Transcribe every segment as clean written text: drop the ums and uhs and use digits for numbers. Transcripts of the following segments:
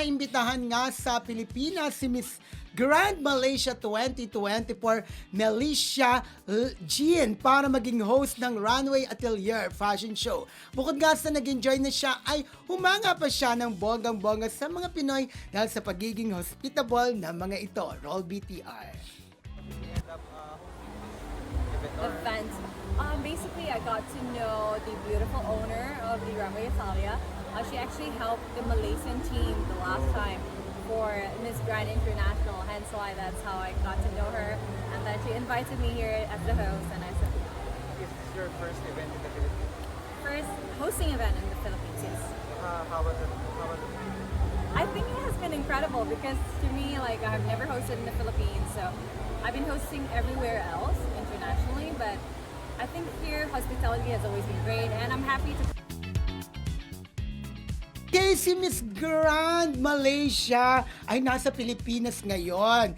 naimbitahan nga sa Pilipinas si Miss Grand Malaysia 2024, Melisha Jean, para maging host ng Runway Atelier Fashion Show. Bukod nga sa nag-enjoy na siya, ay humanga pa siya ng bonggang-bongga sa mga Pinoy dahil sa pagiging hospitable na mga ito. Roll BTR. Events. Basically, I got to know the beautiful owner of the Runway Italia. She actually helped the Malaysian team the last time for Miss Grand International, hence why that's how I got to know her. And then she invited me here as the host, and I said, Is this your first event in the Philippines? first hosting event in the Philippines, yes. How was it? How was it? I think it has been incredible because to me, like, I've never hosted in the Philippines, so I've been hosting everywhere else internationally, but I think here hospitality has always been great, and I'm happy to. Okay, si Miss Grand Malaysia ay nasa Pilipinas ngayon.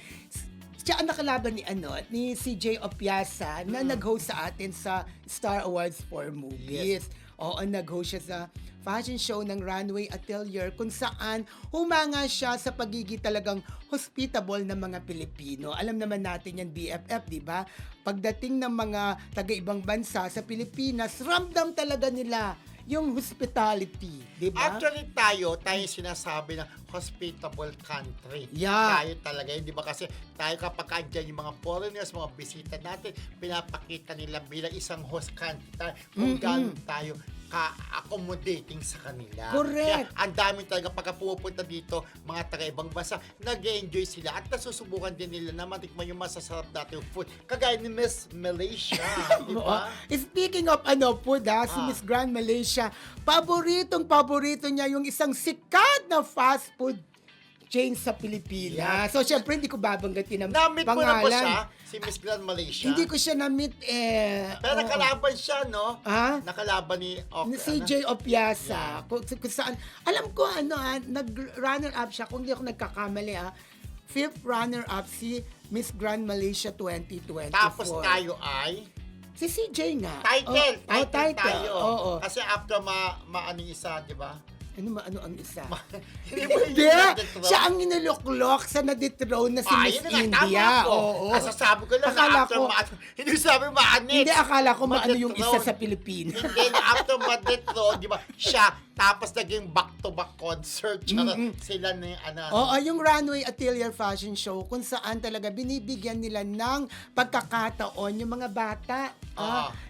Siya ang nakalaban ni CJ Opiasa na nag-host sa atin sa Star Awards for Movies. Oo, nag-host siya sa fashion show ng Runway Atelier kung saan humanga siya sa pagiging talagang hospitable ng mga Pilipino. Alam naman natin yan, BFF, di ba? Pagdating ng mga taga-ibang bansa sa Pilipinas, ramdam talaga nila yung hospitality, di ba? Actually, tayo sinasabi na hospitable country. Yeah. Tayo talaga yun, di ba? Kasi tayo kapag andyan yung mga foreigners, mga bisita natin, pinapakita nila bilang isang host country tayo, kung gano'n tayo ka-accommodating sa kanila. Correct. Kaya ang dami talaga pagka pupunta dito, mga taga-ibang bansa, nag-enjoy sila at nasusubukan din nila na matikman yung masasarap natin food. Kagaya ni Miss Malaysia, di ba? Speaking of food si Miss Grand Malaysia, paborito niya yung isang sikat na fast food chain sa Pilipinas. Yeah. So, syempre, hindi ko babanggatin ang Na-meet mo na pangalan. ba siya, si Miss Grand Malaysia? Hindi ko siya na-meet Pero nakalaban siya, no? Ha? Nakalaban ni Ni CJ Opiasa. Kung saan, alam ko, nag-runner-up siya, kung hindi ako nagkakamali, fifth runner-up si Miss Grand Malaysia 2024. Tapos tayo ay Si CJ nga. title. Title Tayo. Oo. Kasi after maano isa, di ba? Ano ang isa? Hindi ba Hindi! yung na-dethrone? Siya ang niluklok sa na-dethrone na si Miss yun na nga, India. tama ko. Oo. Sabi ko lang Akala na after ko- hindi sabi maanit. Hindi, akala ko maano yung isa Ma-dethrone. sa Pilipinas. Hindi, na after ma-dethrone, di ba, siya, tapos naging back-to-back concert. Sila na yung Oo, yung Runway Atelier Fashion Show kung saan talaga binibigyan nila ng pagkakataon yung mga bata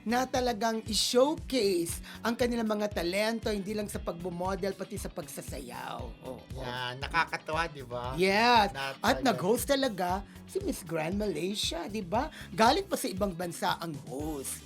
na talagang i-showcase ang kanilang mga talento, hindi lang sa pagmumodel, pati sa pagsasayaw. Oo. Yan, nakakatawa, di ba? Yes. Na- At nag-host talaga si Miss Grand Malaysia, di ba? Galing pa sa ibang bansa ang host.